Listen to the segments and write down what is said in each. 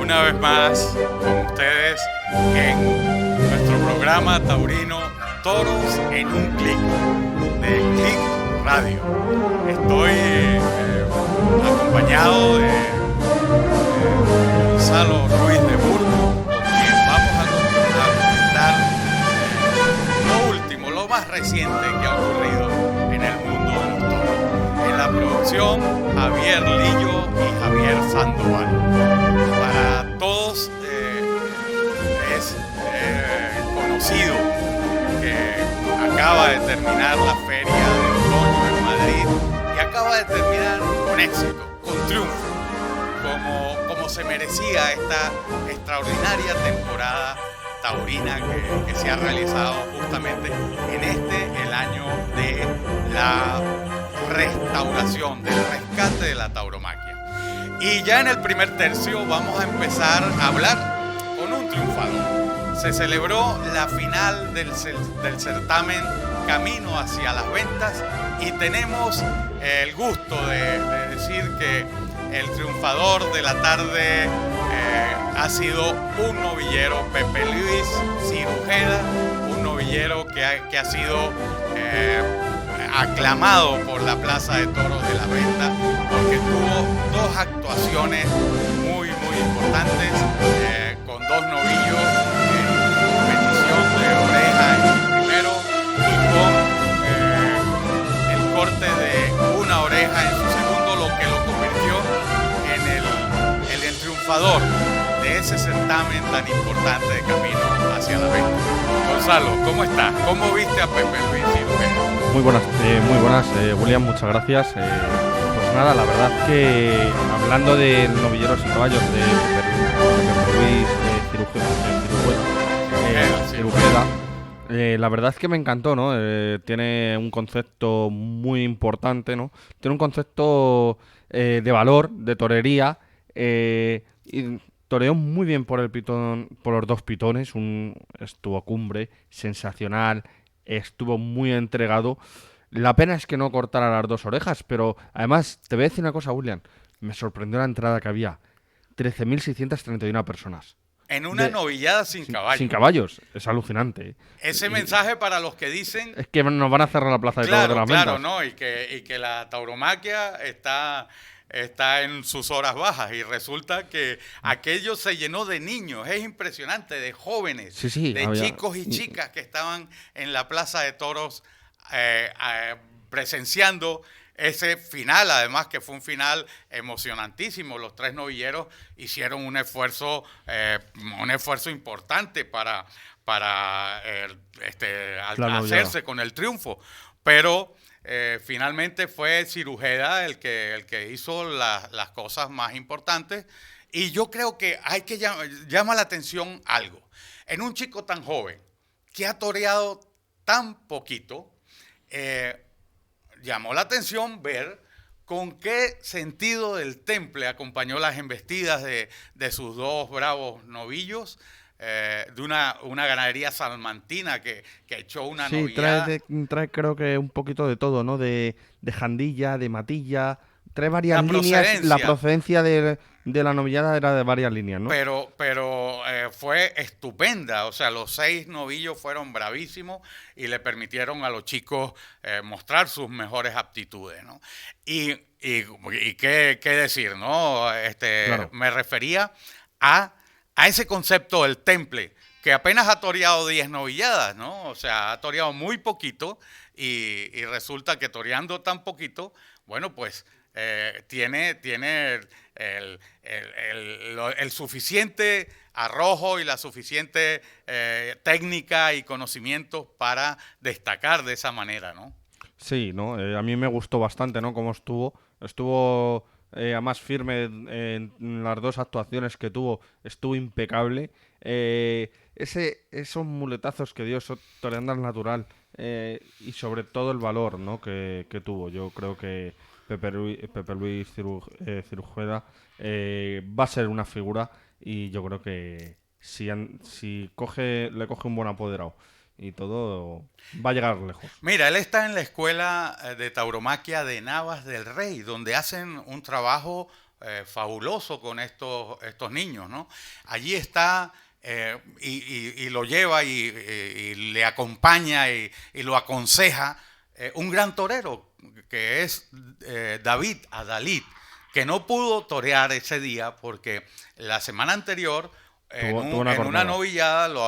una vez más con ustedes en nuestro programa taurino Toros en un Clic de Clic Radio. Estoy acompañado de Gonzalo Ruiz de Burgos, con quien vamos a comentar lo último, lo más reciente que ha ocurrido en el mundo de los toros. En la producción, Javier Lillo y Javier Sandoval. Para todos es conocido que acaba de terminar la Feria de Otoño en Madrid y acaba de terminar con éxito, con triunfo, como se merecía esta extraordinaria temporada taurina que se ha realizado justamente en el año de la restauración, del rescate de la tauromaquia. Y ya en el primer tercio vamos a empezar a hablar con un triunfador. Se celebró la final del certamen Camino hacia las Ventas y tenemos el gusto de decir que el triunfador de la tarde ha sido un novillero, Pepe Luis Cirujeda, un novillero que ha sido aclamado por la Plaza de Toros de la Venta porque tuvo dos actuaciones muy importantes con dos novillos en competición de oreja en su primero y con el corte de una oreja en su segundo, lo que lo convirtió en el triunfador de ese certamen tan importante de Camino hacia la Venta. Gonzalo, ¿cómo estás? ¿Cómo viste a Pepe Luis Cirujeda? Muy buenas, William, muchas gracias. Pues nada, la verdad que hablando de novilleros y caballos de Pepe Luis Cirujeda, la verdad es que me encantó, ¿no? Tiene un concepto muy importante, ¿no? Tiene un concepto de valor, de torería, y toreó muy bien por el pitón, por los dos pitones, estuvo cumbre, sensacional. Estuvo muy entregado. La pena es que no cortara las dos orejas, pero además, te voy a decir una cosa, William. Me sorprendió la entrada que había. 13.631 personas. En una novillada sin caballos. Sin caballos. Es alucinante. Ese mensaje para los que dicen... Es que nos van a cerrar la plaza de toros de las ventas. Claro, ¿no? Y que la tauromaquia está en sus horas bajas y resulta que aquello se llenó de niños, es impresionante, de jóvenes, chicos y chicas que estaban en la Plaza de Toros presenciando ese final, además que fue un final emocionantísimo. Los tres novilleros hicieron un esfuerzo importante para hacerse con el triunfo, pero finalmente fue Cirujeda el que hizo las cosas más importantes. Y yo creo que llama la atención algo. En un chico tan joven que ha toreado tan poquito, llamó la atención ver con qué sentido del temple acompañó las embestidas de sus dos bravos novillos. De una ganadería salmantina que echó una novillada. Trae creo que un poquito de todo, ¿no? De Jandilla, de Matilla, trae varias líneas. La procedencia de la novillada era de varias líneas, ¿no? Pero fue estupenda, o sea, los 6 novillos fueron bravísimos y le permitieron a los chicos mostrar sus mejores aptitudes, ¿no? Y qué decir, ¿no? Claro. Me refería a ese concepto del temple, que apenas ha toreado 10 novilladas, ¿no? O sea, ha toreado muy poquito y resulta que toreando tan poquito, bueno, pues tiene el suficiente arrojo y la suficiente técnica y conocimiento para destacar de esa manera, ¿no? Sí, ¿no? A mí me gustó bastante, ¿no? Cómo estuvo además firme en las dos actuaciones que tuvo, estuvo impecable. Esos muletazos que dio, toreando al natural, y sobre todo el valor, ¿no? que tuvo. Yo creo que Pepe Luis Cirujeda va a ser una figura y yo creo que si le coge un buen apoderado y todo, va a llegar lejos. Mira, él está en la escuela de tauromaquia de Navas del Rey, donde hacen un trabajo fabuloso con estos niños, ¿no? Allí está y lo lleva y le acompaña y lo aconseja un gran torero que es David Adalid, que no pudo torear ese día porque la semana anterior Tuvo una en una cornada. novillada lo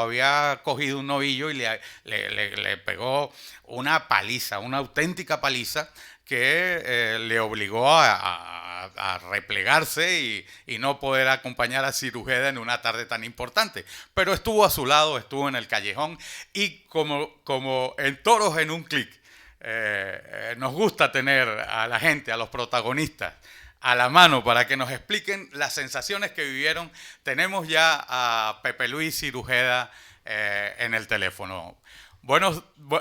había cogido un novillo y le pegó una paliza, una auténtica paliza que le obligó a replegarse y no poder acompañar a Cirujeda en una tarde tan importante. Pero estuvo a su lado, estuvo en el callejón y como en Toros en un clic, nos gusta tener a la gente, a los protagonistas, a la mano para que nos expliquen las sensaciones que vivieron. Tenemos ya a Pepe Luis Cirujeda en el teléfono.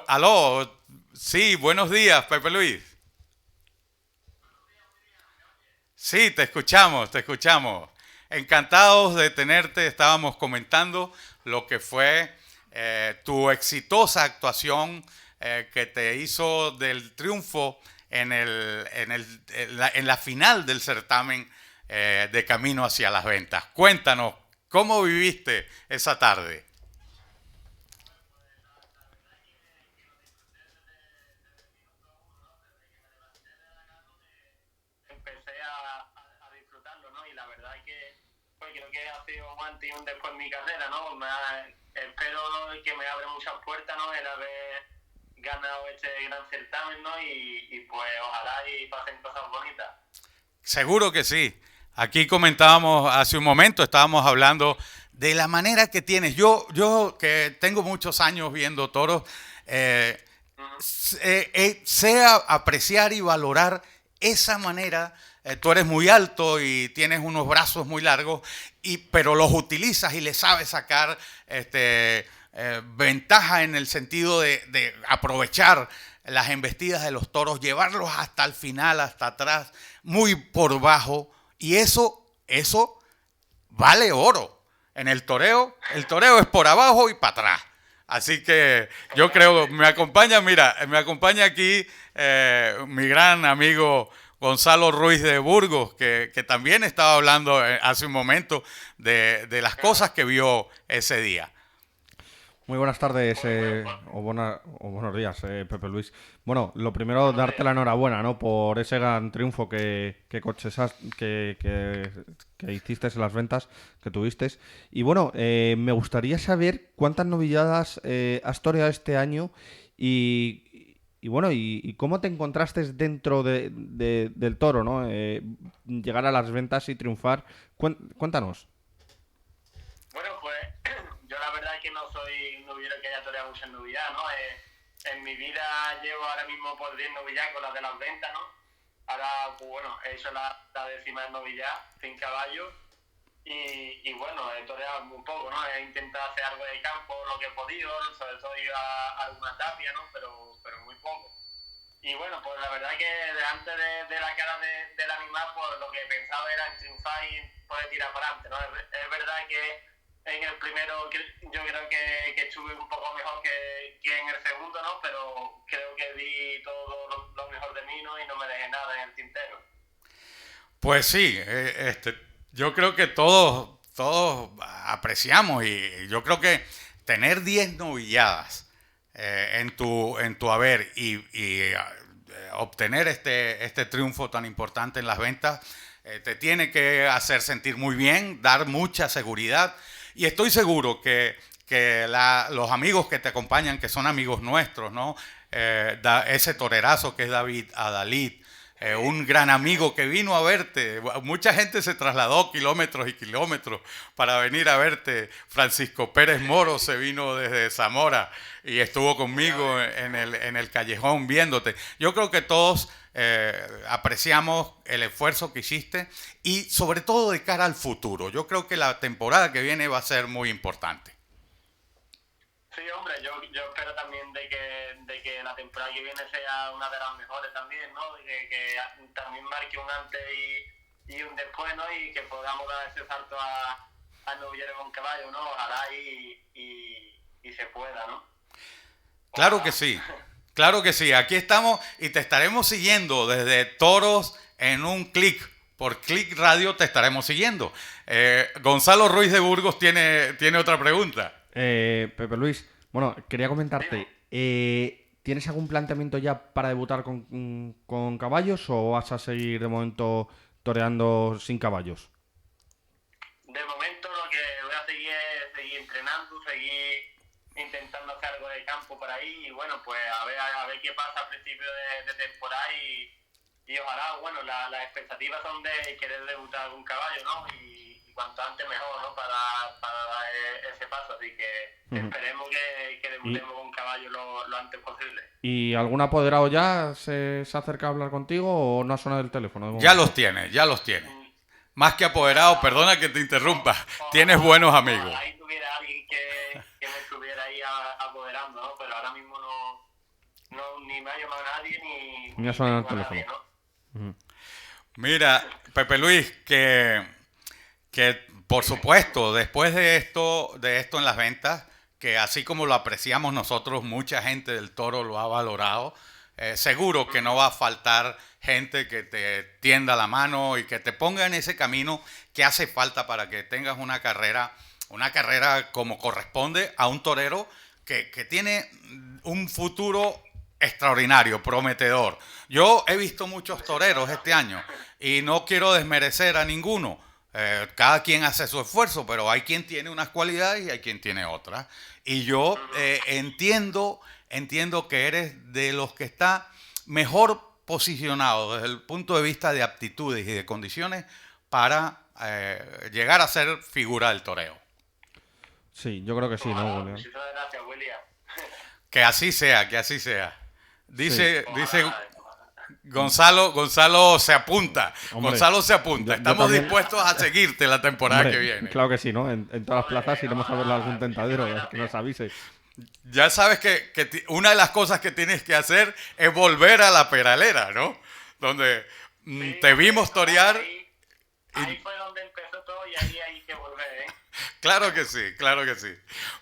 Aló, sí, buenos días, Pepe Luis. Sí, te escuchamos, te escuchamos. Encantados de tenerte. Estábamos comentando lo que fue tu exitosa actuación que te hizo del triunfo en la final del certamen de Camino hacia las Ventas. Cuéntanos, ¿cómo viviste esa tarde? Empecé a disfrutarlo, ¿no? Y la verdad es que pues, creo que ha sido un antes y un después en mi carrera, ¿no? Espero que me abre muchas puertas, ¿no? El haber ganado este gran certamen, ¿no? Y pues ojalá y pasen cosas bonitas. Seguro que sí. Aquí comentábamos hace un momento, estábamos hablando de la manera que tienes. Yo que tengo muchos años viendo toros, sé apreciar y valorar esa manera. Tú eres muy alto y tienes unos brazos muy largos, pero los utilizas y le sabes sacar ventaja en el sentido de aprovechar las embestidas de los toros, llevarlos hasta el final, hasta atrás, muy por bajo. Y eso vale oro. En el toreo es por abajo y para atrás. Así que yo creo, me acompaña aquí mi gran amigo Gonzalo Ruiz de Burgos, que también estaba hablando hace un momento de las cosas que vio ese día. Muy buenas tardes o buenos días, Pepe Luis. Bueno, lo primero, darte la enhorabuena, ¿no? Por ese gran triunfo que hiciste en las ventas que tuviste. Y bueno, me gustaría saber cuántas novilladas has toreado este año y bueno, y cómo te encontraste dentro del toro, ¿no? Llegar a las ventas y triunfar. Cuéntanos. Bueno, pues yo la verdad es que no soy un novillero que haya toreado muchas novilladas, ¿no? En mi vida llevo ahora mismo por 10 novilladas con las de las ventas, ¿no? Ahora, pues bueno, he hecho la 10ª novillada, 100 caballos. Y bueno, he toreado muy poco, ¿no? He intentado hacer algo de campo, lo que he podido, sobre todo ir a alguna tapia, ¿no? Pero muy poco. Y bueno, pues la verdad que delante de la cara del animal, pues lo que pensaba era en triunfar y poder tirar para adelante, ¿no? Es verdad que en el primero yo creo que estuve un poco mejor que en el segundo, ¿no? Pero creo que di todo lo mejor de mí, ¿no? Y no me dejé nada en el tintero. Pues sí, yo creo que todos apreciamos y yo creo que tener 10 novilladas en tu haber y obtener este triunfo tan importante en las ventas te tiene que hacer sentir muy bien, dar mucha seguridad y estoy seguro que los amigos que te acompañan, que son amigos nuestros, ¿no? Ese torerazo que es David Adalid, un gran amigo que vino a verte. Mucha gente se trasladó kilómetros y kilómetros para venir a verte. Francisco Pérez Moro se vino desde Zamora y estuvo conmigo en el callejón viéndote. Yo creo que todos apreciamos el esfuerzo que hiciste y sobre todo de cara al futuro. Yo creo que la temporada que viene va a ser muy importante. Sí, hombre, yo espero también de que la temporada que viene sea una de las mejores también, ¿no? Que también marque un antes y un después, ¿no? Y que podamos dar ese salto a novillero con caballo, ¿no? Ojalá y se pueda, ¿no? Claro que sí, claro que sí. Aquí estamos y te estaremos siguiendo desde Toros en un clic por Click Radio te estaremos siguiendo. Gonzalo Ruiz de Burgos tiene otra pregunta. Pepe Luis, bueno, quería comentarte, ¿tienes algún planteamiento ya para debutar con caballos o vas a seguir de momento toreando sin caballos? De momento lo que voy a seguir es seguir entrenando, seguir intentando hacer algo de campo por ahí y bueno, pues a ver qué pasa a principio de temporada y ojalá, bueno, las expectativas son de querer debutar algún caballo, ¿no? Y cuanto antes mejor, ¿no? Para dar ese paso, así que esperemos que debutemos con un caballo lo antes posible. ¿Y algún apoderado ya se acerca a hablar contigo o no ha sonado el teléfono? Ya los tiene. Más que apoderado, perdona que te interrumpa, tienes buenos amigos. Ahí tuviera alguien que me estuviera ahí apoderando, ¿no? Pero ahora mismo no ni me ha llamado nadie ni ha sonado el teléfono. Nadie, ¿no? Mira, Pepe Luis, que por supuesto, después de esto en las ventas, que así como lo apreciamos nosotros, mucha gente del toro lo ha valorado. Seguro que no va a faltar gente que te tienda la mano y que te ponga en ese camino que hace falta para que tengas una carrera como corresponde a un torero que tiene un futuro extraordinario, prometedor. Yo he visto muchos toreros este año y no quiero desmerecer a ninguno. Cada quien hace su esfuerzo, pero hay quien tiene unas cualidades y hay quien tiene otras. Y yo entiendo que eres de los que está mejor posicionado desde el punto de vista de aptitudes y de condiciones para llegar a ser figura del toreo. Sí, yo creo que sí, ¿no, William? Muchísimas gracias, William. Que así sea. Dice Gonzalo se apunta. Hombre, Gonzalo se apunta. yo Estamos también. dispuestos a seguirte la temporada Hombre, que viene. Claro que sí, ¿no? En todas las plazas iremos a verle algún tentadero, que nos avise. Ya sabes que una de las cosas que tienes que hacer es volver a la Peralera, ¿no? Donde te vimos torear. Ahí fue donde empezó todo y ahí hay que volver, ¿eh? Claro que sí.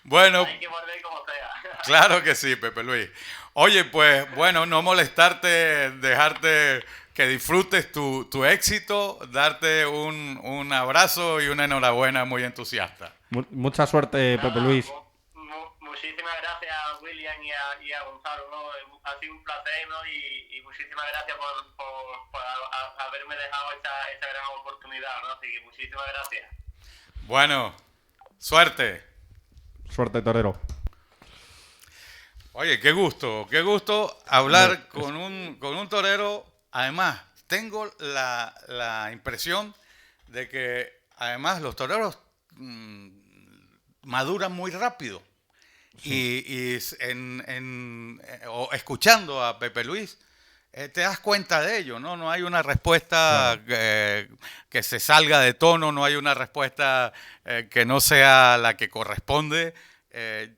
Bueno, hay que volver como sea. claro que sí, Pepe Luis. Oye, pues bueno, no molestarte, dejarte que disfrutes tu éxito, darte un abrazo y una enhorabuena muy entusiasta. Mucha suerte, Pepe Luis. Muchísimas gracias a William y a Gonzalo, ¿no? Ha sido un placer, ¿no? Y muchísimas gracias por haberme dejado esta gran oportunidad, ¿no? Así que muchísimas gracias. Bueno, suerte. Suerte, torero. Oye, qué gusto hablar con un torero. Además, tengo la impresión de que además los toreros maduran muy rápido. Sí. Y o escuchando a Pepe Luis, te das cuenta de ello, ¿no? No hay una respuesta que se salga de tono, no hay una respuesta que no sea la que corresponde.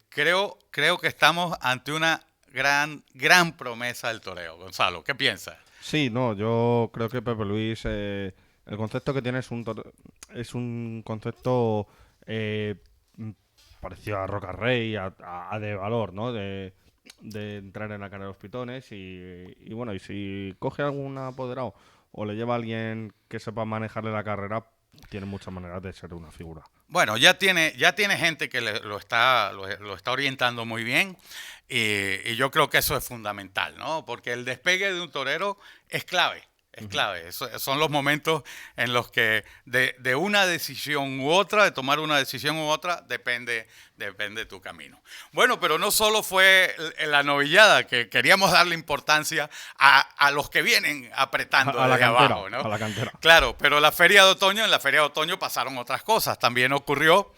Creo que estamos ante una gran promesa del toreo. Gonzalo, ¿qué piensas? Sí, no, yo creo que Pepe Luis, el concepto que tiene es un concepto parecido a Roca Rey, a de valor, ¿no? De entrar en la cara de los pitones y bueno, y si coge algún apoderado o le lleva a alguien que sepa manejarle la carrera, tiene muchas maneras de ser una figura. Bueno, ya tiene gente que lo está orientando muy bien y yo creo que eso es fundamental, ¿no? Porque el despegue de un torero es clave. Es clave. Son los momentos en los que de una decisión u otra, de tomar una decisión u otra, depende tu camino. Bueno, pero no solo fue la novillada, que queríamos darle importancia a los que vienen apretando desde abajo, ¿no? A la cantera. Claro, pero en la feria de otoño pasaron otras cosas. También ocurrió,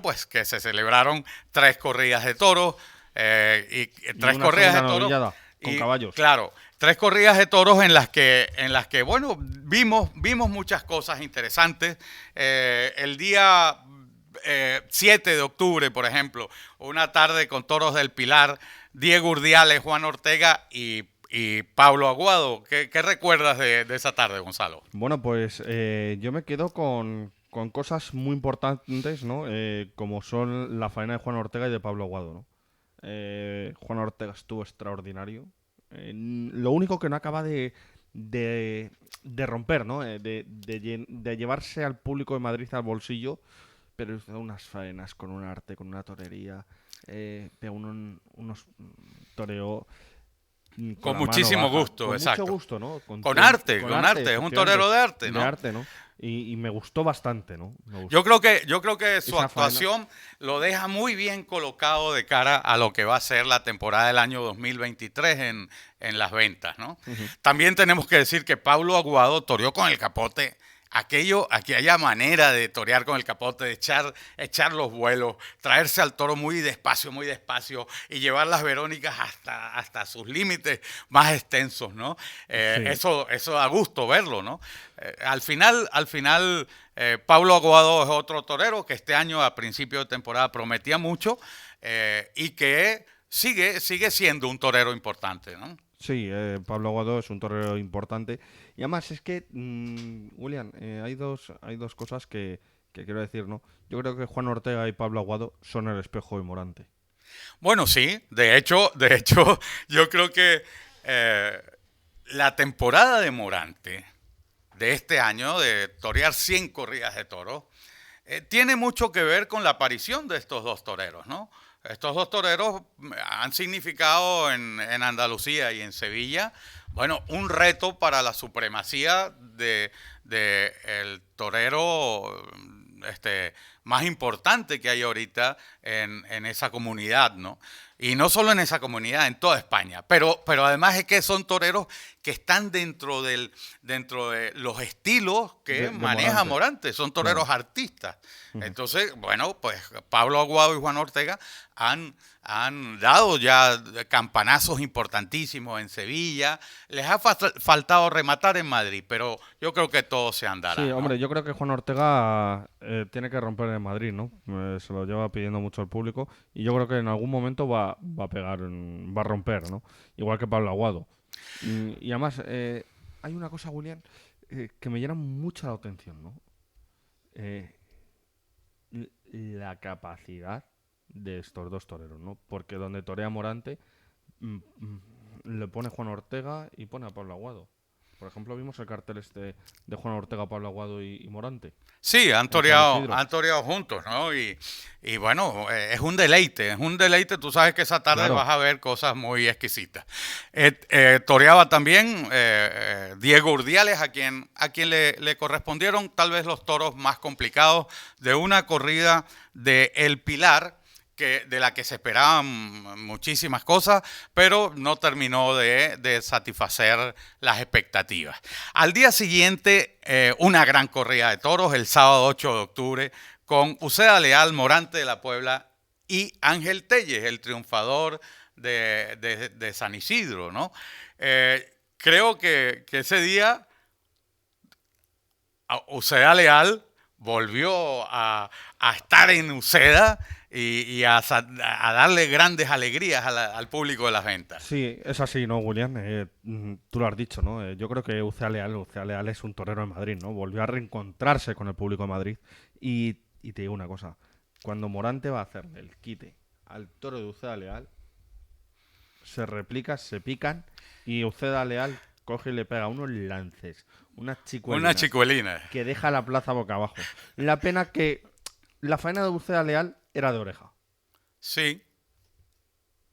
pues que se celebraron 3 corridas de toros y 3 corridas de toros con caballos. Claro. 3 corridas de toros en las que bueno, vimos muchas cosas interesantes. El día 7 de octubre, por ejemplo, una tarde con toros del Pilar, Diego Urdiales, Juan Ortega y Pablo Aguado. ¿Qué recuerdas de esa tarde, Gonzalo? Bueno, pues yo me quedo con cosas muy importantes, ¿no? Como son la faena de Juan Ortega y de Pablo Aguado, ¿no? Juan Ortega estuvo extraordinario. Lo único que no acaba de de romper, ¿no? De llevarse al público de Madrid al bolsillo, pero hizo unas faenas con un arte, con una torería, pegó unos toreó Con con la mano muchísimo baja, gusto, con exacto. mucho gusto, ¿no? Con arte, es un efectivamente, torero de arte, de ¿no? arte, ¿no? Y me gustó bastante, ¿no? Me gustó. Yo creo que su Esa faena. actuación lo deja muy bien colocado de cara a lo que va a ser la temporada del año 2023 en las ventas, ¿no? También tenemos que decir que Pablo Aguado toreó con el capote. Aquella manera de torear con el capote, de echar los vuelos, traerse al toro muy despacio y llevar las Verónicas hasta sus límites más extensos, ¿no? Sí. Eso da gusto verlo, ¿no? Al final, Pablo Aguado es otro torero que este año a principio de temporada prometía mucho y que sigue siendo un torero importante, ¿no? Sí, Pablo Aguado es un torero importante. Y además es que, William, hay dos cosas que quiero decir, ¿no? Yo creo que Juan Ortega y Pablo Aguado son el espejo de Morante. Bueno, sí, de hecho, yo creo que la temporada de Morante de este año, de torear 100 corridas de toros, tiene mucho que ver con la aparición de estos dos toreros, ¿no? Estos dos toreros han significado en Andalucía y en Sevilla, bueno, un reto para la supremacía de el torero más importante que hay ahorita en esa comunidad, ¿no? Y no solo en esa comunidad, en toda España. Pero además es que son toreros que están dentro de los estilos que De maneja Morante. Son toreros artistas. Entonces, bueno, pues Pablo Aguado y Juan Ortega han dado ya campanazos importantísimos en Sevilla. Les ha faltado rematar en Madrid, pero yo creo que todo se andará. Sí, ¿no? hombre, yo creo que Juan Ortega tiene que romper en Madrid, ¿no? Se lo lleva pidiendo mucho al público y yo creo que en algún momento va a pegar, va a romper, ¿no? Igual que Pablo Aguado. Y además, hay una cosa, William, que me llama mucho la atención, ¿no? Eh, la capacidad de estos dos toreros, ¿no? Porque donde torea Morante, le pone Juan Ortega y pone a Pablo Aguado. Por ejemplo, vimos el cartel de Juan Ortega, Pablo Aguado y Morante. Sí, En San Isidro. han toreado juntos, ¿no? Y bueno, es un deleite, tú sabes que esa tarde Claro. vas a ver cosas muy exquisitas. Toreaba también Diego Urdiales, a quien le correspondieron tal vez los toros más complicados de una corrida de El Pilar, de la que se esperaban muchísimas cosas, pero no terminó de satisfacer las expectativas. Al día siguiente, una gran corrida de toros, el sábado 8 de octubre, con Uceda Leal, Morante de la Puebla y Ángel Telles, el triunfador de San Isidro, ¿no? Creo que ese día Uceda Leal volvió a estar en Uceda y a darle grandes alegrías al público de las ventas. Sí, es así, ¿no, William? Tú lo has dicho, ¿no? Yo creo que Uceda Leal es un torero de Madrid, ¿no? Volvió a reencontrarse con el público de Madrid. Y te digo una cosa, cuando Morante va a hacer el quite al toro de Uceda Leal, se replica, se pican y Uceda Leal coge y le pega unos lances, unas chicuelinas que deja la plaza boca abajo. La pena que la faena de Uceda Leal era de oreja. Sí.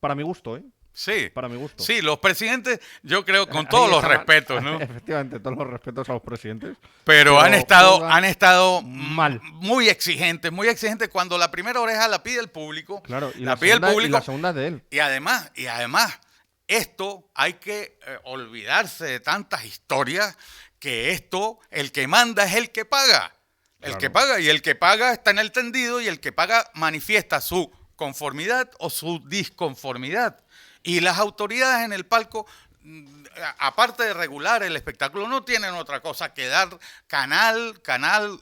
Para mi gusto, ¿eh? Sí. Para mi gusto. Sí, los presidentes, yo creo, con todos los respetos, ¿no? Efectivamente, todos los respetos a los presidentes. Pero han estado mal. muy exigentes cuando la primera oreja la pide el público. Claro, y la pide el público. Y la segunda es de él. Y además, esto hay que olvidarse de tantas historias, que el que manda es el que paga. El que paga, y el que paga está en el tendido, y el que paga manifiesta su conformidad o su disconformidad. Y las autoridades en el palco, aparte de regular el espectáculo, no tienen otra cosa que dar canal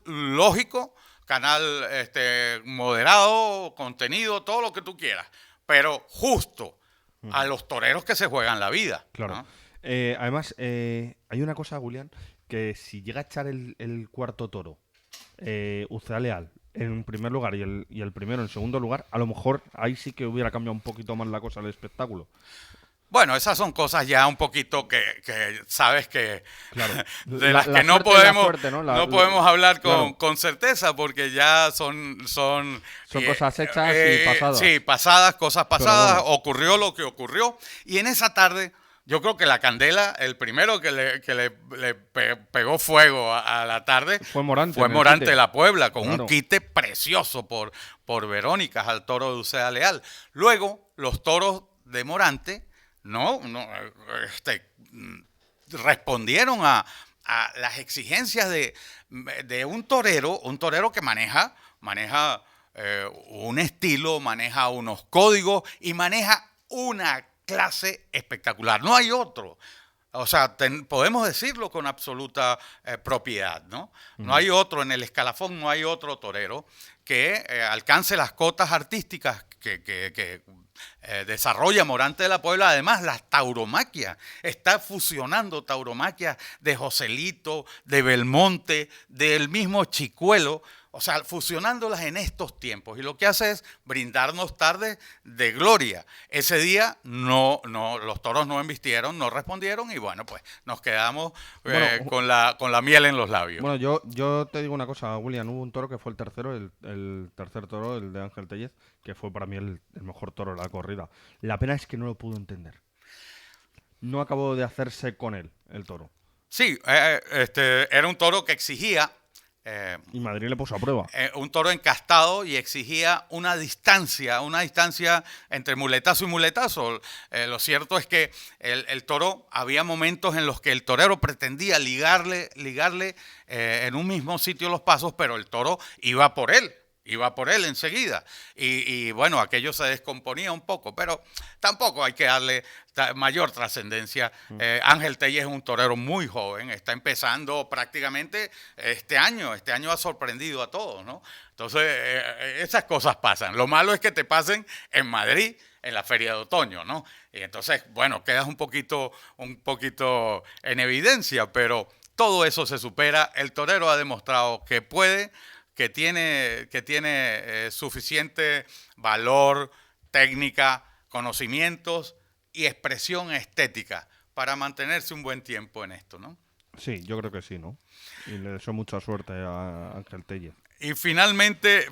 lógico, canal moderado, contenido, todo lo que tú quieras, pero justo a los toreros que se juegan la vida. Claro. ¿no? Además, hay una cosa, Julián, que si llega a echar el cuarto toro, Uceda Leal en primer lugar y el primero en segundo lugar, a lo mejor ahí sí que hubiera cambiado un poquito más la cosa del espectáculo. Bueno, esas son cosas ya un poquito que sabes que Claro. de La- las la que no suerte es la podemos suerte, ¿no? no podemos hablar claro. con certeza porque ya son Son cosas hechas y pasadas. sí, pasadas, cosas Pero pasadas, bueno, ocurrió lo que ocurrió y en esa tarde yo creo que la candela, el primero que pegó fuego a la tarde fue Morante fue en el Morante quite. de la Puebla con un Claro. quite precioso por Verónica al toro de Uceda Leal. Luego los toros de Morante no, respondieron a las exigencias de un torero que maneja un estilo, maneja unos códigos y maneja una clase espectacular. No hay otro. O sea, podemos decirlo con absoluta propiedad, ¿no? No hay otro en el escalafón, no hay otro torero que alcance las cotas artísticas que desarrolla Morante de la Puebla. Además, las tauromaquias. Está fusionando tauromaquias de Joselito, de Belmonte, del mismo Chicuelo. O sea, fusionándolas en estos tiempos. Y lo que hace es brindarnos tardes de gloria. Ese día los toros no embistieron, no respondieron y bueno, pues nos quedamos Bueno, con la miel en los labios. bueno, yo te digo una cosa, William. Hubo un toro que fue el tercero, el tercer toro, el de Ángel Tellez, que fue para mí el mejor toro de la corrida. La pena es que no lo pude entender. No acabó de hacerse con él, el toro. Sí, era un toro que exigía Y Madrid le puso a prueba. un toro encastado y exigía una distancia entre muletazo y muletazo. Lo cierto es que el toro, había momentos en los que el torero pretendía ligarle en un mismo sitio los pasos, pero el toro iba por él enseguida. Y bueno, aquello se descomponía un poco, pero tampoco hay que darle mayor trascendencia. Ángel Tellez es un torero muy joven, está empezando prácticamente este año. Este año ha sorprendido a todos, ¿no? Entonces, esas cosas pasan. Lo malo es que te pasen en Madrid, en la feria de otoño, ¿no? Y entonces, bueno, quedas un poquito en evidencia, pero todo eso se supera. El torero ha demostrado que puede, que tiene suficiente valor, técnica, conocimientos y expresión estética para mantenerse un buen tiempo en esto, ¿no? Sí, yo creo que sí, ¿no? Y le deseo mucha suerte a Ángel Tellez. Y finalmente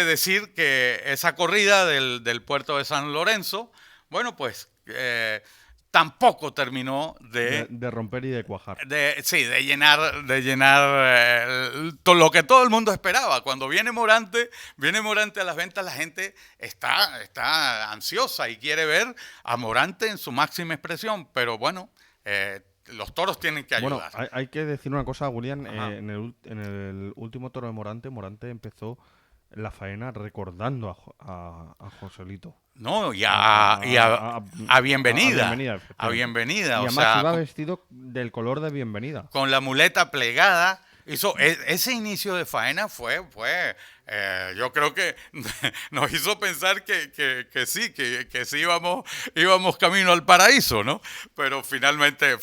decir que esa corrida del puerto de San Lorenzo, bueno, pues tampoco terminó De romper y de cuajar. de llenar todo lo que todo el mundo esperaba. Cuando viene Morante a las ventas, la gente está ansiosa y quiere ver a Morante en su máxima expresión, pero bueno, los toros tienen que Bueno, ayudar. hay que decir una cosa, William. Ajá. En el último toro de Morante empezó la faena recordando a Joselito. No, A- a- a Bienvenida. efectivamente. A Bienvenida, Y o además sea, iba vestido del color de Bienvenida. con la muleta plegada. Ese inicio de faena yo creo que nos hizo pensar que sí íbamos camino al paraíso, ¿no? Pero finalmente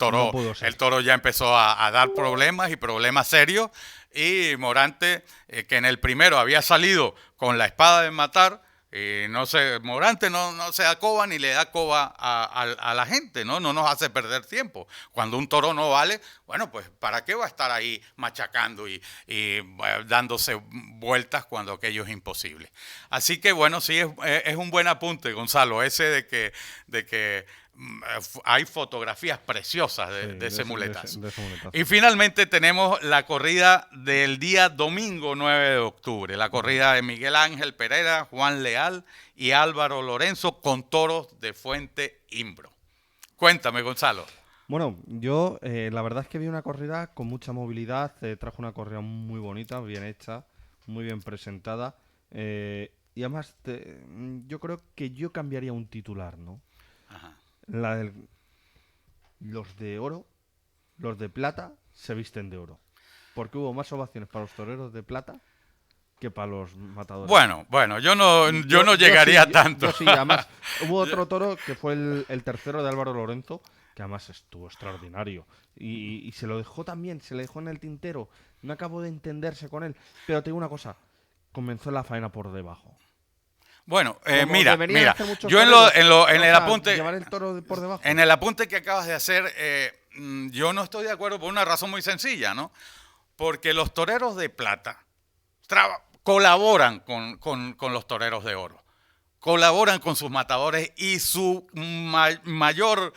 No pudo ser. el toro ya empezó a dar problemas y problemas serios. Y Morante, que en el primero había salido con la espada de matar, y Morante no se da coba ni le da coba a la gente, ¿no? No nos hace perder tiempo. Cuando un toro no vale, bueno, pues ¿para qué va a estar ahí machacando y dándose vueltas cuando aquello es imposible? Así que bueno, sí, es un buen apunte, Gonzalo, ese de que hay fotografías preciosas de ese muletazo. de ese muletazo. Y finalmente tenemos la corrida del día domingo 9 de octubre, la corrida de Miguel Ángel Pereira, Juan Leal y Álvaro Lorenzo con toros de Fuente Imbro. Cuéntame, Gonzalo. Bueno, yo la verdad es que vi una corrida con mucha movilidad, trajo una corrida muy bonita, bien hecha, muy bien presentada. Y además, yo creo que yo cambiaría un titular, ¿no? Ajá. Los de oro, los de plata, se visten de oro. Porque hubo más ovaciones para los toreros de plata que para los matadores. Bueno, yo no llegaría sí, tanto. Yo sí, además, hubo otro toro que fue el tercero de Álvaro Lorenzo, que además estuvo extraordinario. Y se lo dejó también, se le dejó en el tintero. No acabó de entenderse con él. Pero te digo una cosa, comenzó la faena por debajo. Como mira, deberían mira, hacer muchos yo en toreros, en o el sea, apunte, llevar el toro por debajo. en el apunte que acabas de hacer, yo no estoy de acuerdo por una razón muy sencilla, ¿no? Porque los toreros de plata colaboran con los toreros de oro. Colaboran con sus matadores y su mayor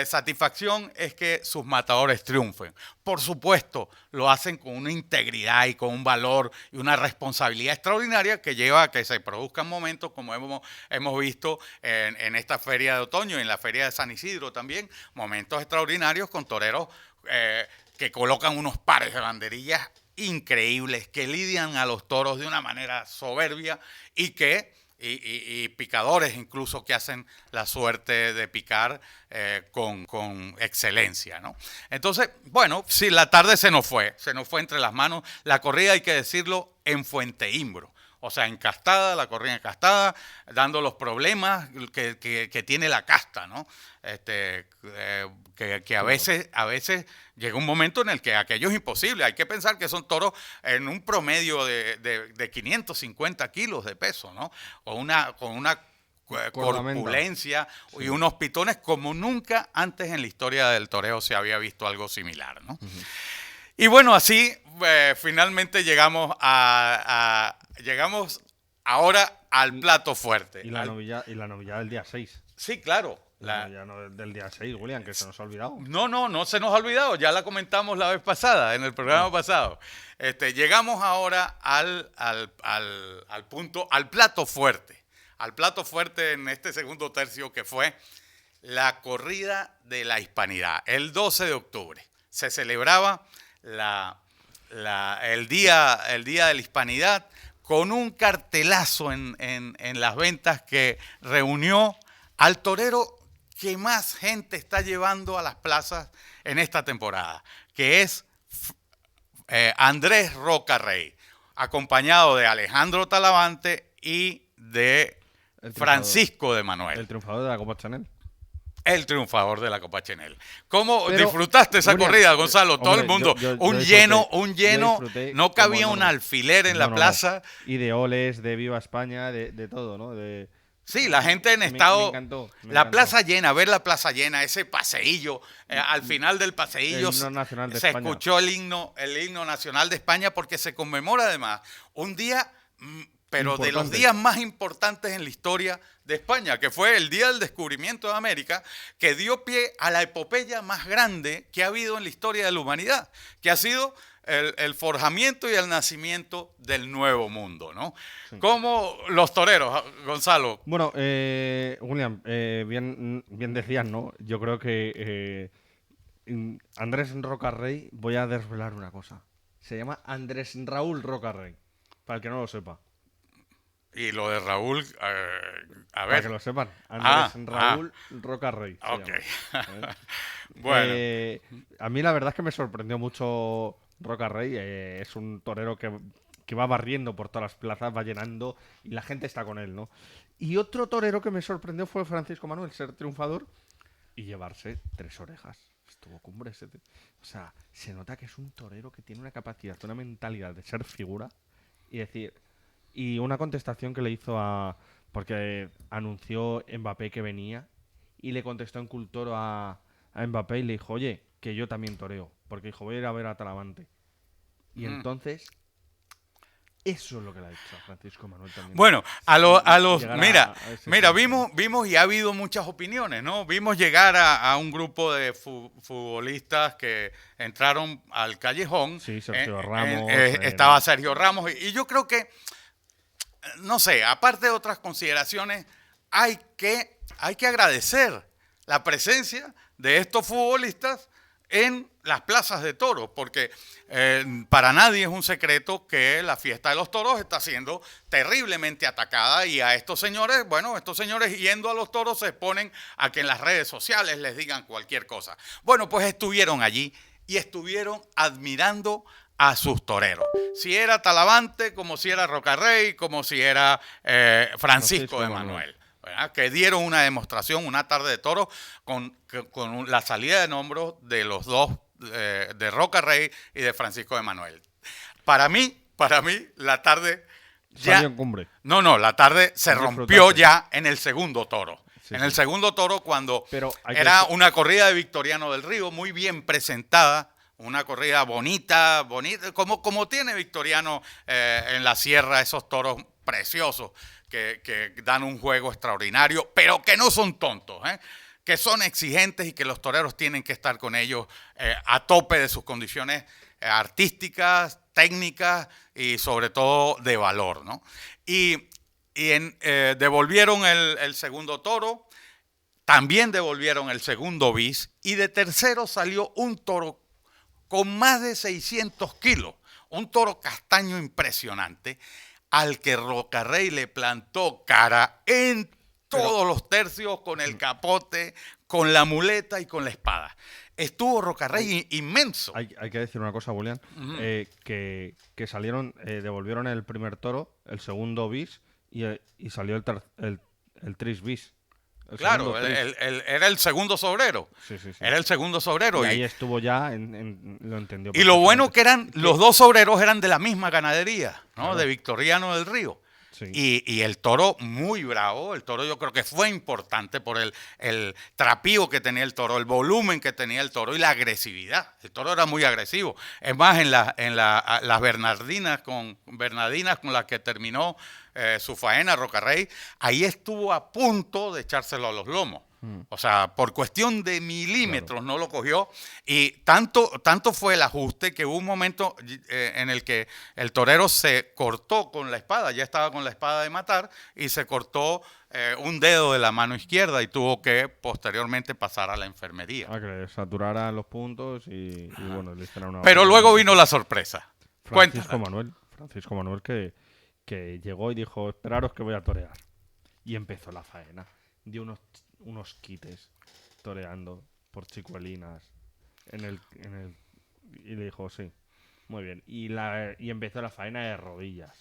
satisfacción es que sus matadores triunfen. Por supuesto, lo hacen con una integridad y con un valor y una responsabilidad extraordinaria que lleva a que se produzcan momentos como hemos visto en esta feria de otoño y en la feria de San Isidro también, momentos extraordinarios con toreros que colocan unos pares de banderillas increíbles, que lidian a los toros de una manera soberbia y picadores incluso que hacen la suerte de picar con excelencia, ¿no? Entonces, bueno, sí, la tarde se nos fue entre las manos. La corrida, hay que decirlo, en Fuente Imbro. O sea, encastada, la corrida encastada, dando los problemas que tiene la casta, ¿no? Que a veces llega un momento en el que aquello es imposible. Hay que pensar que son toros en un promedio de 550 kilos de peso, ¿no? Con una corpulencia y unos pitones como nunca antes en la historia del toreo se había visto algo similar, ¿no? Y bueno, así finalmente llegamos ahora al plato fuerte. Y la novillada del día 6. Sí, claro. La novillada del día 6, William, que se nos ha olvidado. No se nos ha olvidado. Ya la comentamos la vez pasada, en el programa pasado. Llegamos ahora al punto, al plato fuerte. Al plato fuerte en este segundo tercio, que fue la corrida de la Hispanidad. El 12 de octubre se celebraba el día de la Hispanidad, con un cartelazo en las ventas que reunió al torero que más gente está llevando a las plazas en esta temporada, que es Andrés Roca Rey, acompañado de Alejandro Talavante y de Francisco de Manuel. El triunfador de la Copa Chanel. El triunfador de la Copa Chanel. ¿Cómo disfrutaste esa William, corrida, Gonzalo? Todo hombre, el mundo. yo un lleno. No cabía un alfiler en la plaza. Y de oles, de Viva España, de todo, ¿no? Sí, la gente en estado. Me encantó. Plaza llena, ver la plaza llena, ese paseillo. Al final del paseillo se escuchó el himno nacional de España, porque se conmemora además un día, pero de los días más importantes en la historia de España, que fue el día del descubrimiento de América, que dio pie a la epopeya más grande que ha habido en la historia de la humanidad, que ha sido el forjamiento y el nacimiento del nuevo mundo, ¿no? Sí. Como los toreros, Gonzalo. Bueno, William, bien decías, ¿no? Yo creo que Andrés Roca Rey, voy a desvelar una cosa. Se llama Andrés Raúl Roca Rey, para el que no lo sepa. Y lo de Raúl, a ver. Para que lo sepan. Andrés Raúl Roca Rey. Ok. Bueno. A mí la verdad es que me sorprendió mucho Roca Rey. Es un torero que va barriendo por todas las plazas, va llenando y la gente está con él, ¿no? Y otro torero que me sorprendió fue Francisco Manuel, ser triunfador y llevarse 3 orejas. Estuvo cumbre. O sea, se nota que es un torero que tiene una capacidad, una mentalidad de ser figura y decir... Y una contestación que le hizo porque anunció Mbappé que venía y le contestó en Cultoro a Mbappé y le dijo, oye, que yo también toreo, porque dijo, voy a ir a ver a Talavante. Y entonces, eso es lo que le ha dicho a Francisco Manuel también. Bueno, mira, vimos y ha habido muchas opiniones, ¿no? Vimos llegar a un grupo de futbolistas que entraron al callejón. Sí, Sergio Ramos. Estaba Sergio Ramos y yo creo que, no sé, aparte de otras consideraciones, hay que agradecer la presencia de estos futbolistas en las plazas de toros, porque para nadie es un secreto que la fiesta de los toros está siendo terriblemente atacada y a estos señores yendo a los toros se exponen a que en las redes sociales les digan cualquier cosa. Bueno, pues estuvieron allí y estuvieron admirando a sus toreros. Si era Talavante, como si era Roca Rey, como si era Francisco de Manuel. ¿Verdad? Que dieron una demostración, una tarde de toros, con la salida de hombros de los dos, de Roca Rey y de Francisco de Manuel. Para mí, la tarde Salió en cumbre. No, la tarde se rompió ya en el segundo toro. Sí, en el segundo toro, cuando Pero era una corrida de Victoriano del Río, muy bien presentada, una corrida bonita, como tiene Victoriano en la sierra, esos toros preciosos que dan un juego extraordinario, pero que no son tontos, que son exigentes y que los toreros tienen que estar con ellos a tope de sus condiciones artísticas, técnicas y sobre todo de valor, ¿no? Devolvieron el segundo toro, también devolvieron el segundo bis y de tercero salió un toro con más de 600 kilos, un toro castaño impresionante, al que Rocarrey le plantó cara en todos los tercios, con el capote, con la muleta y con la espada. Estuvo Rocarrey inmenso. Hay que decir una cosa, Julián, que salieron, devolvieron el primer toro, el segundo bis y salió el tris bis. Claro, era el segundo sobrero. Sí. Era el segundo sobrero. Y ahí estuvo ya, lo entendió. Y lo bueno que eran, los dos sobreros eran de la misma ganadería, ¿no? Claro. De Victoriano del Río. Sí. Y el toro muy bravo, el toro yo creo que fue importante por el trapío que tenía el toro, el volumen que tenía el toro y la agresividad. El toro era muy agresivo. Es más, en las Bernardinas con las que terminó su faena Rocarrey, ahí estuvo a punto de echárselo a los lomos. O sea, por cuestión de milímetros no lo cogió y tanto fue el ajuste que hubo un momento en el que el torero se cortó con la espada, ya estaba con la espada de matar y se cortó un dedo de la mano izquierda y tuvo que posteriormente pasar a la enfermería. Que le saturaran los puntos y bueno, le hicieron una... Pero luego vino la sorpresa. Francisco Manuel que llegó y dijo, esperaros que voy a torear. Y empezó la faena. Dio unos quites toreando por chicuelinas y le dijo, sí, muy bien. Y empezó la faena de rodillas,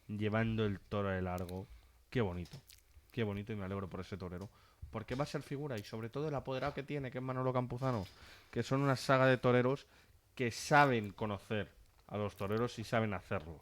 llevando el toro de largo. Qué bonito y me alegro por ese torero. Porque va a ser figura y sobre todo el apoderado que tiene, que es Manolo Campuzano, que son una saga de toreros que saben conocer a los toreros y saben hacerlos.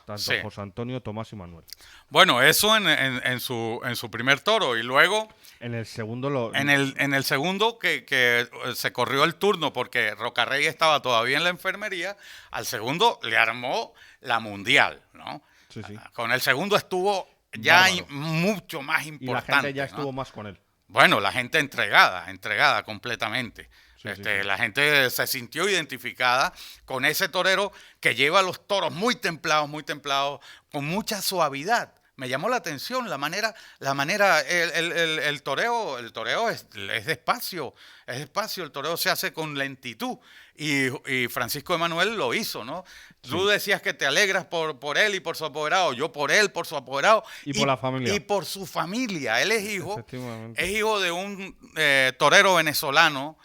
Tanto Sí. José Antonio, Tomás y Manuel. Bueno, eso en su primer toro y luego... En el segundo En el segundo que se corrió el turno porque Rocarrey estaba todavía en la enfermería, al segundo le armó la mundial, ¿no? Sí. Con el segundo estuvo ya Bárbaro. mucho más Y la importante. gente ya ¿no? estuvo más con él. Bueno, la gente entregada completamente. Sí. La gente se sintió identificada con ese torero que lleva los toros muy templados, con mucha suavidad. Me llamó la atención la manera, el toreo es despacio, el toreo se hace con lentitud y Francisco Emanuel lo hizo, ¿no? Sí. Tú decías que te alegras por él y por su apoderado, yo por él, por su apoderado y por la familia y por su familia. Él es hijo de un torero venezolano.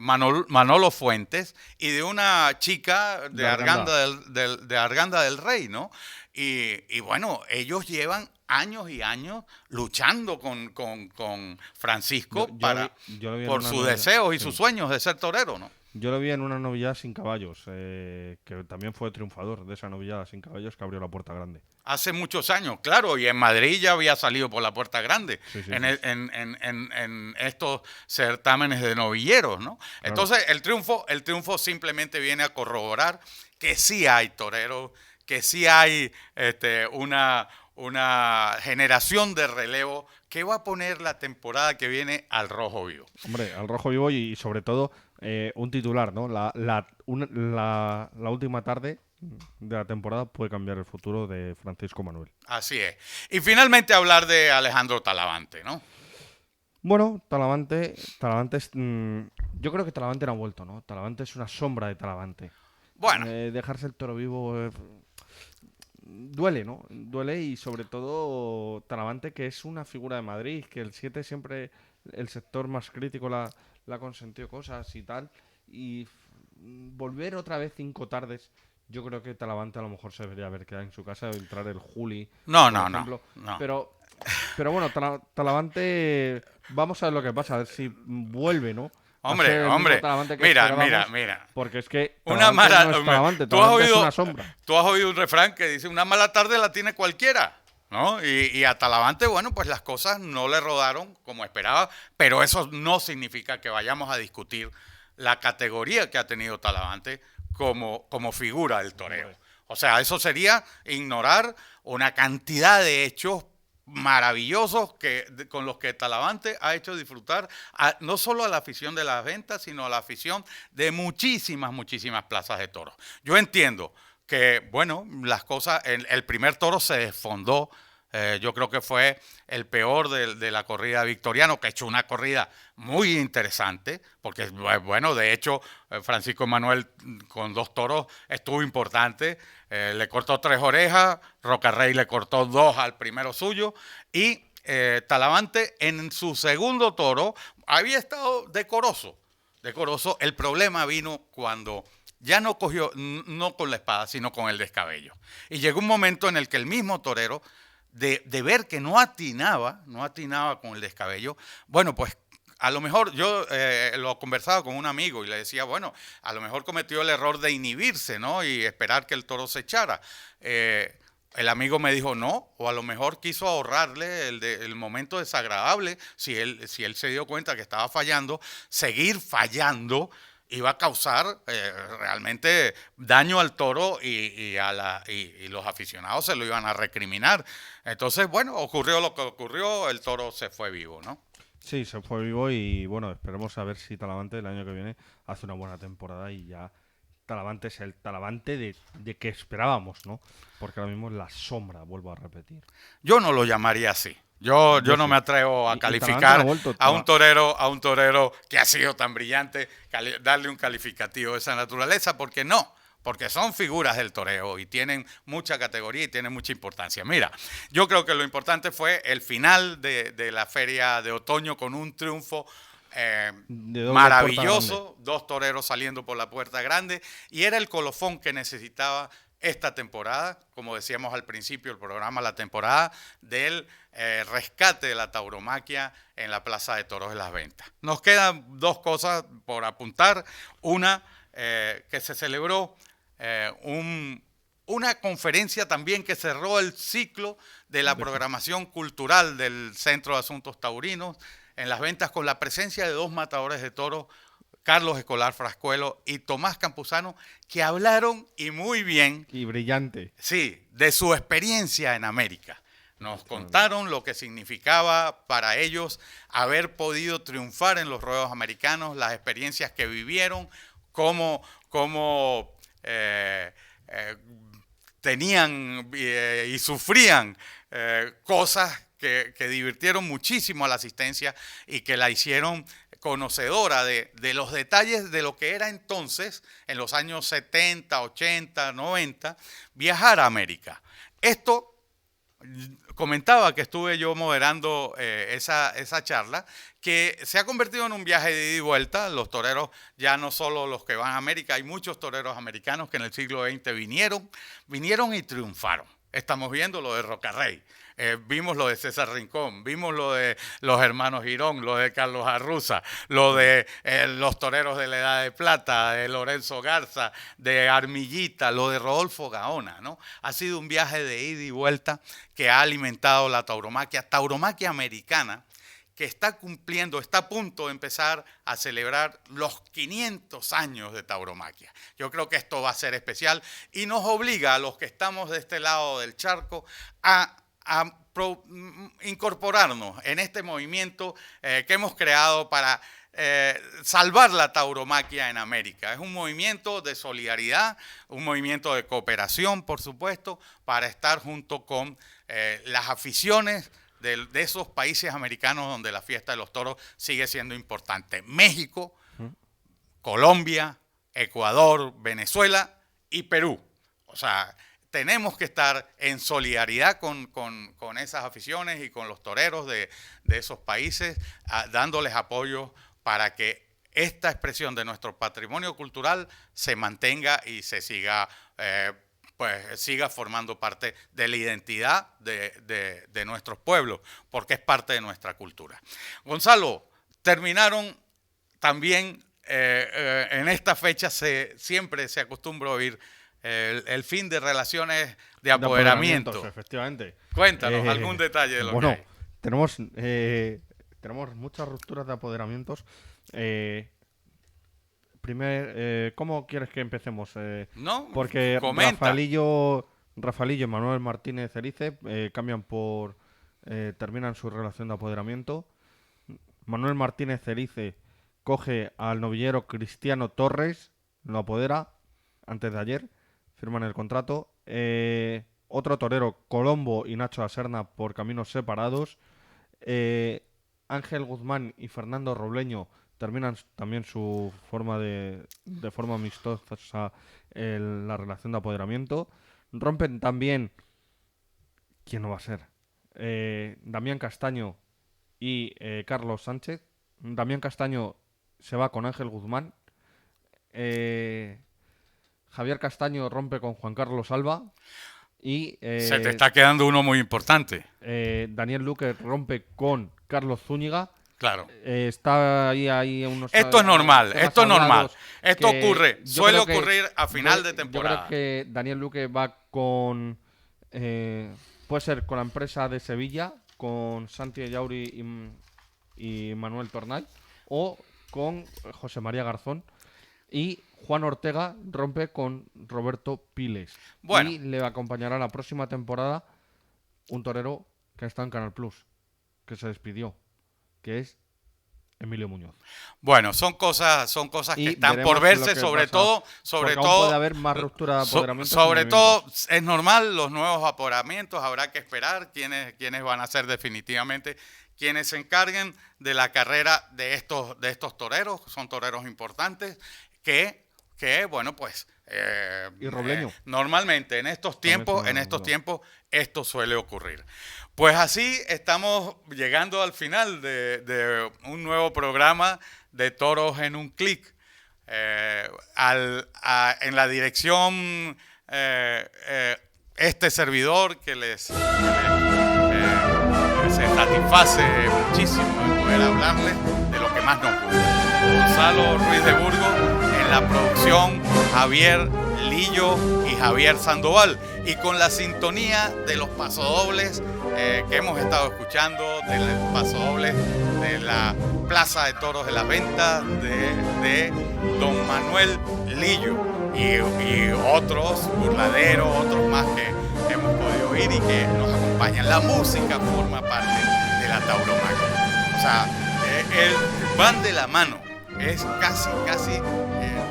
Manolo Fuentes y de una chica de Arganda del Rey, ¿no? Y bueno, ellos llevan años y años luchando con Francisco por sus deseos y sus sueños de ser torero, ¿no? Yo lo vi en una novillada sin caballos, que también fue triunfador de esa novillada sin caballos que abrió la Puerta Grande. Hace muchos años, claro, y en Madrid ya había salido por la Puerta Grande, en estos certámenes de novilleros, ¿no? Claro. Entonces, el triunfo simplemente viene a corroborar que sí hay toreros, que sí hay una generación de relevo que va a poner la temporada que viene al rojo vivo. Hombre, al rojo vivo y sobre todo un titular, ¿no? La última tarde de la temporada puede cambiar el futuro de Francisco Manuel. Así es. Y finalmente hablar de Alejandro Talavante, ¿no? Bueno, Talavante es... yo creo que Talavante no ha vuelto, ¿no? Talavante es una sombra de Talavante. Bueno. Dejarse el toro vivo... duele, ¿no? Duele y sobre todo Talavante, que es una figura de Madrid, que el 7 siempre, el sector más crítico le ha consentido cosas y tal, y volver otra vez 5 tardes, yo creo que Talavante a lo mejor se debería haber quedado en su casa, entrar el Juli, no. Pero bueno, Talavante, vamos a ver lo que pasa, a ver si vuelve, ¿no? Va a ser el mismo Talavante que esperábamos, mira. Porque es que Una Talavante mala, no es Talavante, ¿tú has Talavante es oído, una sombra. tú has oído un refrán que dice, una mala tarde la tiene cualquiera, ¿no? Y a Talavante, bueno, pues las cosas no le rodaron como esperaba, pero eso no significa que vayamos a discutir la categoría que ha tenido Talavante como figura del toreo. O sea, eso sería ignorar una cantidad de hechos maravillosos con los que Talavante ha hecho disfrutar no solo a la afición de las ventas, sino a la afición de muchísimas plazas de toros. Yo entiendo que, bueno, las cosas, el primer toro se desfondó. Yo creo que fue el peor de la corrida Victoriano, que ha hecho una corrida muy interesante, porque, bueno, de hecho, Francisco Manuel con 2 toros estuvo importante. Le cortó 3 orejas, Rocarrey le cortó 2 al primero suyo, y Talavante en su segundo toro había estado decoroso. El problema vino cuando ya no cogió, no con la espada, sino con el descabello. Y llegó un momento en el que el mismo torero, de ver que no atinaba con el descabello, bueno, pues a lo mejor yo lo conversaba con un amigo y le decía, bueno, a lo mejor cometió el error de inhibirse, ¿no? Y esperar que el toro se echara. El amigo me dijo no, o a lo mejor quiso ahorrarle el momento desagradable, si él se dio cuenta que estaba fallando, seguir fallando iba a causar realmente daño al toro y los aficionados se lo iban a recriminar. Entonces, bueno, ocurrió lo que ocurrió, el toro se fue vivo, ¿no? Sí, se fue vivo y bueno, esperemos a ver si Talavante el año que viene hace una buena temporada y ya Talavante es el Talavante de que esperábamos, ¿no? Porque ahora mismo es la sombra, vuelvo a repetir. Yo no lo llamaría así. Yo no me atrevo a calificar a un torero que ha sido tan brillante, darle un calificativo de esa naturaleza, porque no, porque son figuras del toreo y tienen mucha categoría y tienen mucha importancia. Mira, yo creo que lo importante fue el final de la feria de otoño con un triunfo maravilloso, 2 toreros saliendo por la puerta grande, y era el colofón que necesitaba esta temporada, como decíamos al principio del programa, la temporada del rescate de la tauromaquia en la Plaza de Toros de las Ventas. Nos quedan 2 cosas por apuntar. Una, que se celebró una conferencia también que cerró el ciclo de la programación cultural del Centro de Asuntos Taurinos en las Ventas, con la presencia de 2 matadores de toros, Carlos Escolar Frascuelo y Tomás Campuzano, que hablaron y muy bien. Y brillante. Sí, de su experiencia en América. Nos contaron lo que significaba para ellos haber podido triunfar en los ruedos americanos, las experiencias que vivieron, cómo tenían y sufrían cosas que divirtieron muchísimo a la asistencia y que la hicieron conocedora de los detalles de lo que era entonces, en los años 70, 80, 90, viajar a América. Esto, comentaba que estuve yo moderando esa charla, que se ha convertido en un viaje de ida y vuelta. Los toreros, ya no solo los que van a América, hay muchos toreros americanos que en el siglo XX vinieron y triunfaron. Estamos viendo lo de Rocarrey. Vimos lo de César Rincón, vimos lo de los hermanos Girón, lo de Carlos Arruza, lo de los toreros de la Edad de Plata, de Lorenzo Garza, de Armillita, lo de Rodolfo Gaona, ¿no? Ha sido un viaje de ida y vuelta que ha alimentado la tauromaquia americana, que está a punto de empezar a celebrar los 500 años de tauromaquia. Yo creo que esto va a ser especial y nos obliga a los que estamos de este lado del charco a incorporarnos en este movimiento que hemos creado para salvar la tauromaquia en América. Es un movimiento de solidaridad, un movimiento de cooperación, por supuesto, para estar junto con las aficiones de esos países americanos donde la fiesta de los toros sigue siendo importante. México, Colombia, Ecuador, Venezuela y Perú. O sea, tenemos que estar en solidaridad con esas aficiones y con los toreros de esos países, dándoles apoyo para que esta expresión de nuestro patrimonio cultural se mantenga y se siga siga formando parte de la identidad de nuestros pueblos, porque es parte de nuestra cultura. Gonzalo, terminaron también en esta fecha siempre se acostumbra a oír el fin de relaciones de apoderamiento. Efectivamente. Cuéntanos algún detalle de lo que hay. Tenemos muchas rupturas de apoderamientos. ¿Cómo quieres que empecemos? No, porque comenta. Rafaelillo y Manuel Martínez Erice terminan su relación de apoderamiento. Manuel Martínez Erice coge al novillero Cristiano Torres, lo apodera antes de ayer, firman el contrato. Otro torero, Colombo y Nacho Aserna, por caminos separados. Ángel Guzmán y Fernando Robleño terminan también su forma de forma amistosa la relación de apoderamiento. Rompen también, ¿quién no va a ser? Damián Castaño y Carlos Sánchez. Damián Castaño se va con Ángel Guzmán. Javier Castaño rompe con Juan Carlos Alba. Y se te está quedando uno muy importante. Daniel Luque rompe con Carlos Zúñiga. Claro. Está ahí unos... Esto es normal, esto es normal. Esto ocurre, suele ocurrir a final de temporada. Yo creo que Daniel Luque va con... puede ser con la empresa de Sevilla, con Santi Yauri y Manuel Tornay, o con José María Garzón. Y Juan Ortega rompe con Roberto Piles. Bueno. Y le acompañará la próxima temporada un torero que está en Canal Plus, que se despidió, que es Emilio Muñoz. Bueno, son cosas que están por verse, sobre todo puede haber más ruptura de apoderamiento. Sobre todo es normal, los nuevos apoderamientos habrá que esperar quiénes van a ser definitivamente quienes se encarguen de la carrera de estos toreros. Son toreros importantes que bueno, pues y Robleño. Normalmente en estos tiempos esto suele ocurrir. Pues así estamos llegando al final de un nuevo programa de Toros en un Clic. En la dirección este servidor que se satisface muchísimo de poder hablarles de lo que más nos gusta. Gonzalo Ruiz de Burgos, en la producción Javier Lillo y Javier Sandoval, y con la sintonía de los pasodobles que hemos estado escuchando, del pasodobles de la Plaza de Toros de la Venta de don Manuel Lillo y otros burladeros, otros más que hemos podido oír y que nos acompañan. La música forma parte de la tauromaquia, o sea, van de la mano. Es casi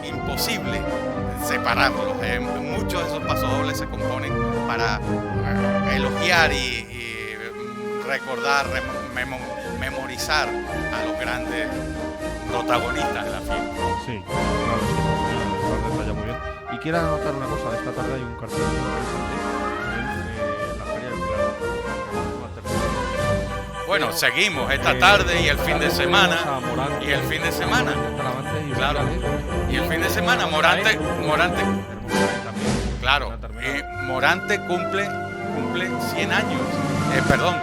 imposible separarlos. Muchos de esos pasodobles se componen para elogiar y recordar, memorizar a los grandes protagonistas de la fiesta. Sí, claro, lo detalla muy bien. Y quiero anotar una cosa, esta tarde hay un cartel muy interesante en la Feria del Pilar. Bueno, seguimos esta tarde y el fin de semana. Y el fin de semana. Claro. Y el fin de semana, Morante. Claro. Morante cumple 100 años. Perdón.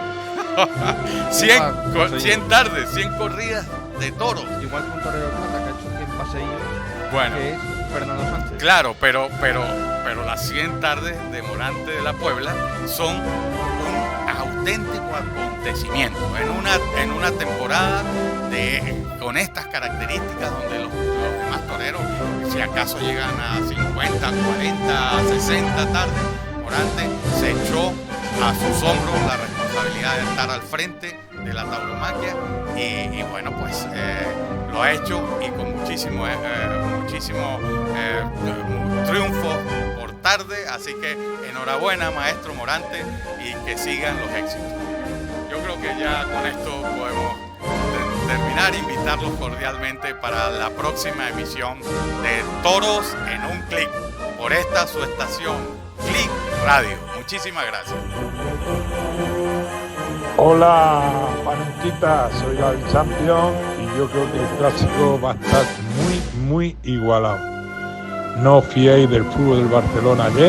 100 tardes, 100 corridas de toros. Igual que un torero de plata que ha hecho 100 paseillos. Bueno. Que es Fernando Sánchez. Claro, pero las 100 tardes de Morante de la Puebla son un auténtico acontecimiento en una temporada con estas características donde los demás toreros, si acaso llegan a 50, 40, 60 tardes, Morante se echó a sus hombros la responsabilidad de estar al frente de la tauromaquia y bueno, pues lo ha hecho y con muchísimo triunfo por tarde, así que enhorabuena, maestro Morante, y que sigan los éxitos. Yo creo que ya con esto podemos terminar, invitarlos cordialmente para la próxima emisión de Toros en un Clic, por esta su estación Clic Radio. Muchísimas gracias. Hola, Panenquita, soy Gaby Champion y yo creo que el clásico va a estar muy igualado. No os fiéis del fútbol del Barcelona ayer.